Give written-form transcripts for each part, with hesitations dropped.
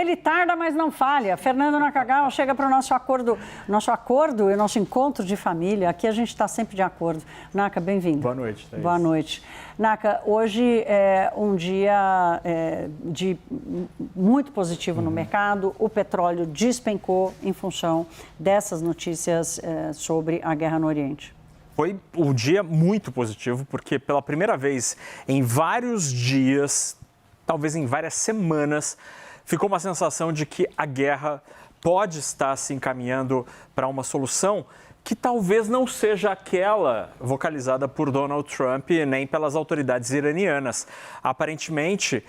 Ele tarda, mas não falha. Fernando Nakagawa chega para o nosso acordo e nosso encontro de família. Aqui a gente está sempre de acordo. Naka, bem-vindo. Boa noite, Thaís. Boa noite. Naka, hoje é um dia muito positivo no mercado. O petróleo despencou em função dessas notícias sobre a guerra no Oriente. Foi um dia muito positivo, porque pela primeira vez em vários dias, talvez em várias semanas, ficou uma sensação de que a guerra pode estar se encaminhando para uma solução que talvez não seja aquela vocalizada por Donald Trump nem pelas autoridades iranianas. Aparentemente,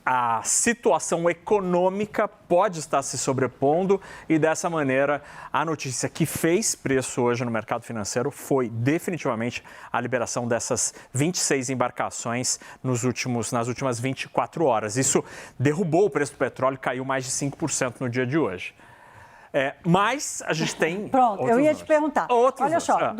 a situação econômica pode estar se sobrepondo e, dessa maneira, a notícia que fez preço hoje no mercado financeiro foi definitivamente a liberação dessas 26 embarcações nas últimas 24 horas. Isso derrubou o preço do petróleo, caiu mais de 5% no dia de hoje. Mas a gente tem. Pronto, eu ia te perguntar. Olha só,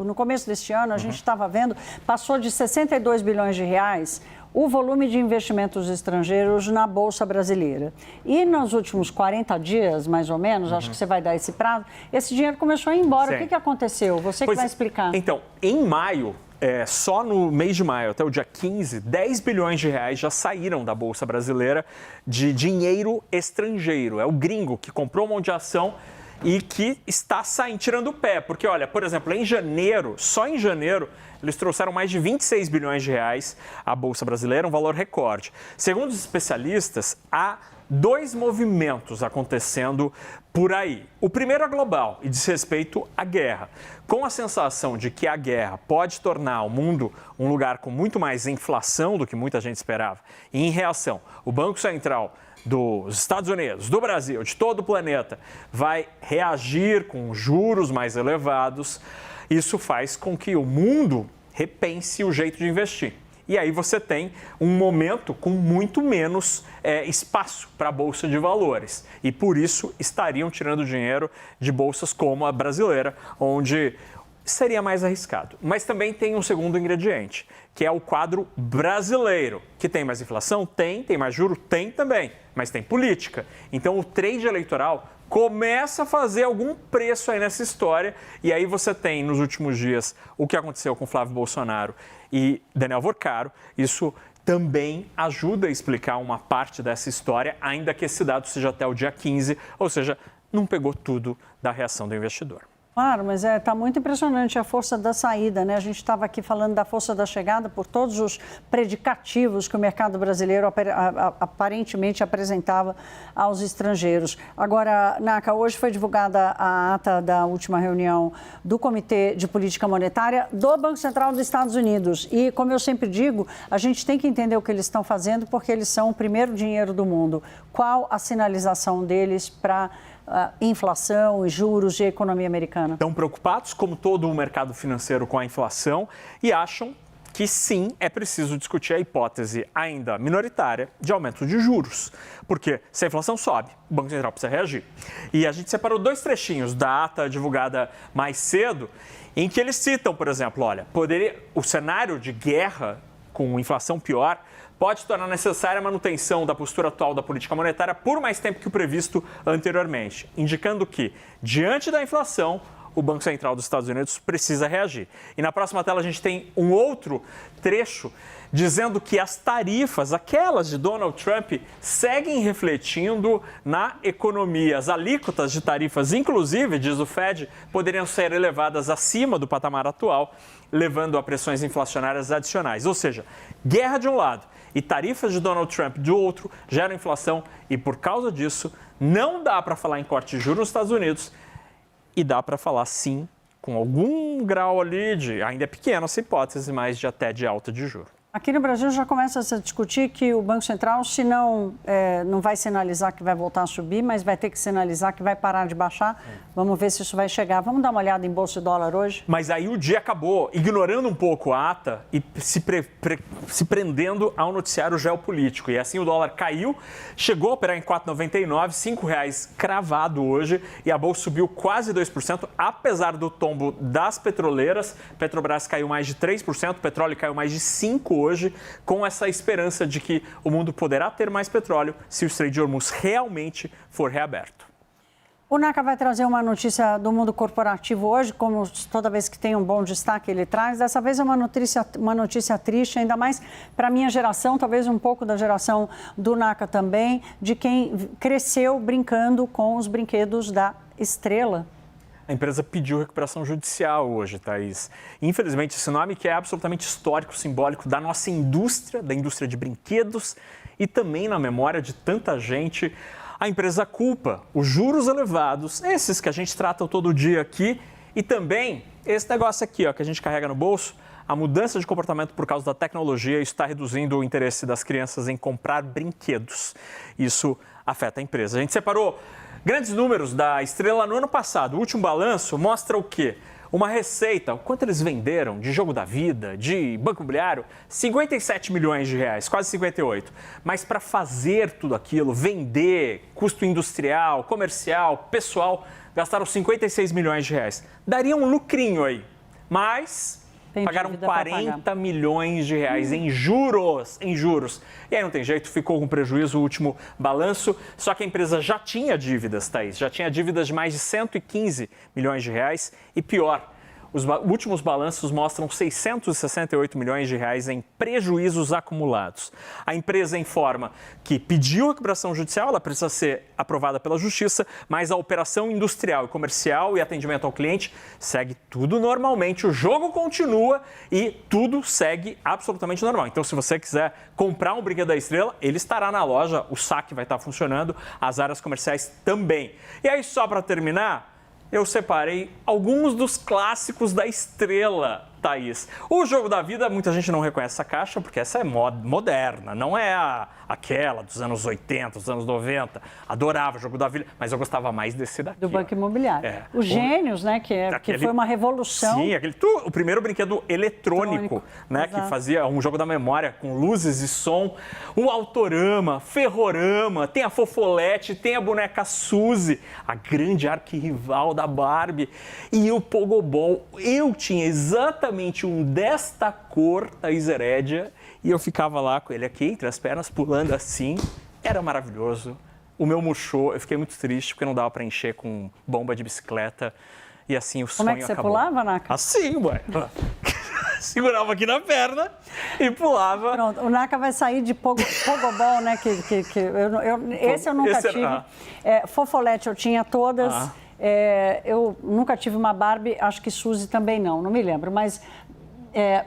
no começo deste ano, a gente estava vendo, passou de 62 bilhões de reais o volume de investimentos estrangeiros na Bolsa Brasileira. E nos últimos 40 dias, mais ou menos, acho que você vai dar esse prazo, esse dinheiro começou a ir embora. Sim. O que aconteceu? Você que vai explicar. Então, em maio, só no mês de maio, até o dia 15, 10 bilhões de reais já saíram da Bolsa Brasileira de dinheiro estrangeiro. É o gringo que comprou um monte de ação e que está saindo, tirando o pé. Porque, olha, por exemplo, em janeiro, só em janeiro, eles trouxeram mais de 26 bilhões de reais à Bolsa Brasileira, um valor recorde. Segundo os especialistas, há dois movimentos acontecendo por aí. O primeiro é global e diz respeito à guerra. Com a sensação de que a guerra pode tornar o mundo um lugar com muito mais inflação do que muita gente esperava, e em reação, o Banco Central dos Estados Unidos, do Brasil, de todo o planeta, vai reagir com juros mais elevados. Isso faz com que o mundo repense o jeito de investir. E aí você tem um momento com muito menos espaço para a Bolsa de Valores. E por isso estariam tirando dinheiro de bolsas como a brasileira, onde seria mais arriscado. Mas também tem um segundo ingrediente, que é o quadro brasileiro, que tem mais inflação? Tem mais juro? Tem também, mas tem política. Então o trade eleitoral começa a fazer algum preço aí nessa história, e aí você tem nos últimos dias o que aconteceu com Flávio Bolsonaro e Daniel Vorcaro. Isso também ajuda a explicar uma parte dessa história, ainda que esse dado seja até o dia 15, ou seja, não pegou tudo da reação do investidor. Claro, mas está muito impressionante a força da saída, né? A gente estava aqui falando da força da chegada por todos os predicativos que o mercado brasileiro aparentemente apresentava aos estrangeiros. Agora, Naka, hoje foi divulgada a ata da última reunião do Comitê de Política Monetária do Banco Central dos Estados Unidos. E, como eu sempre digo, a gente tem que entender o que eles estão fazendo porque eles são o primeiro dinheiro do mundo. Qual a sinalização deles para inflação e juros e economia americana? Estão preocupados, como todo o mercado financeiro, com a inflação e acham que sim, é preciso discutir a hipótese ainda minoritária de aumento de juros. Porque se a inflação sobe, o Banco Central precisa reagir. E a gente separou dois trechinhos da ata divulgada mais cedo, em que eles citam, por exemplo, olha, o cenário de guerra com inflação pior pode tornar necessária a manutenção da postura atual da política monetária por mais tempo que o previsto anteriormente, indicando que, diante da inflação, o Banco Central dos Estados Unidos precisa reagir. E na próxima tela a gente tem um outro trecho dizendo que as tarifas, aquelas de Donald Trump, seguem refletindo na economia. As alíquotas de tarifas, inclusive, diz o Fed, poderiam ser elevadas acima do patamar atual, levando a pressões inflacionárias adicionais. Ou seja, guerra de um lado e tarifas de Donald Trump do outro geram inflação e, por causa disso, não dá para falar em corte de juros nos Estados Unidos e dá para falar, sim, com algum grau ali de, ainda é pequena essa hipótese, mas até de alta de juros. Aqui no Brasil já começa a se discutir que o Banco Central, se não vai sinalizar que vai voltar a subir, mas vai ter que sinalizar que vai parar de baixar. Vamos ver se isso vai chegar. Vamos dar uma olhada em Bolsa e Dólar hoje? Mas aí o dia acabou ignorando um pouco a ata e se prendendo ao noticiário geopolítico. E assim o dólar caiu, chegou a operar em 4,99, R$ 5,00 cravado hoje. E a Bolsa subiu quase 2%, apesar do tombo das petroleiras. Petrobras caiu mais de 3%, petróleo caiu mais de 5% hoje com essa esperança de que o mundo poderá ter mais petróleo se o Estreito de Hormuz realmente for reaberto. O Naka vai trazer uma notícia do mundo corporativo hoje, como toda vez que tem um bom destaque ele traz. Dessa vez é uma notícia triste, ainda mais para a minha geração, talvez um pouco da geração do Naka também, de quem cresceu brincando com os brinquedos da Estrela. A empresa pediu recuperação judicial hoje, Thaís. Infelizmente, esse nome que é absolutamente histórico, simbólico da nossa indústria, da indústria de brinquedos e também na memória de tanta gente. A empresa culpa os juros elevados, esses que a gente trata todo dia aqui, e também esse negócio aqui, ó, que a gente carrega no bolso, a mudança de comportamento por causa da tecnologia está reduzindo o interesse das crianças em comprar brinquedos. Isso afeta a empresa. A gente separou grandes números da Estrela no ano passado. O último balanço mostra o quê? Uma receita, o quanto eles venderam de jogo da vida, de banco imobiliário, 57 milhões de reais, quase 58. Mas para fazer tudo aquilo, vender, custo industrial, comercial, pessoal, gastaram 56 milhões de reais. Daria um lucrinho aí, mas pagaram 40 milhões de reais em juros, E aí não tem jeito, ficou com prejuízo o último balanço, só que a empresa já tinha dívidas, Thaís, já tinha dívidas de mais de 115 milhões de reais e pior, os últimos balanços mostram 668 milhões de reais em prejuízos acumulados. A empresa informa que pediu recuperação judicial, ela precisa ser aprovada pela Justiça, mas a operação industrial e comercial e atendimento ao cliente segue tudo normalmente, o jogo continua e tudo segue absolutamente normal. Então, se você quiser comprar um brinquedo da Estrela, ele estará na loja, o saque vai estar funcionando, as áreas comerciais também. E aí, só para terminar, eu separei alguns dos clássicos da Estrela, Thaís. O Jogo da Vida, muita gente não reconhece essa caixa, porque essa é moderna, não é aquela dos anos 80, dos anos 90. Adorava o Jogo da Vida, mas eu gostava mais desse daqui. Do Banco Imobiliário. Os Gênios, né, que foi uma revolução. Sim, o primeiro brinquedo eletrônico, né, que fazia um jogo da memória com luzes e som. O Autorama, Ferrorama, tem a Fofolete, tem a boneca Suzy, a grande arquirrival da Barbie. E o Pogobol, eu tinha exatamente um desta cor, Thaís Herédia, e eu ficava lá com ele aqui, entre as pernas, pulando assim. Era maravilhoso. O meu murchou, eu fiquei muito triste, porque não dava para encher com bomba de bicicleta. E assim o sonho acabou. Como é que você pulava, Naka? Assim, ué. Segurava aqui na perna e pulava. Pronto, o Naka vai sair de Pogobol, né? Esse eu nunca tive. Fofolete eu tinha todas. Eu nunca tive uma Barbie, acho que Suzy também não me lembro, mas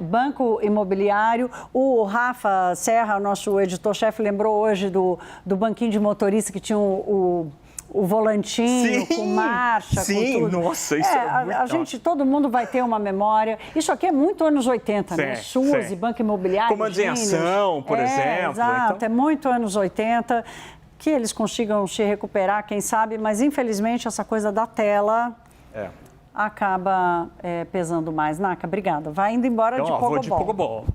Banco Imobiliário, o Rafa Serra, nosso editor-chefe, lembrou hoje do banquinho de motorista que tinha o volantinho, com marcha, com tudo. Nossa, isso é muito gente, todo mundo vai ter uma memória. Isso aqui é muito anos 80, né? Suzy, Banco Imobiliário, Comandos em Ação, por exemplo. Exato, então... é muito anos 80. Que eles consigam se recuperar, quem sabe, mas infelizmente essa coisa da tela acaba pesando mais. Naka, obrigada. Vai indo embora de Pogobol. Vou de Pogobol.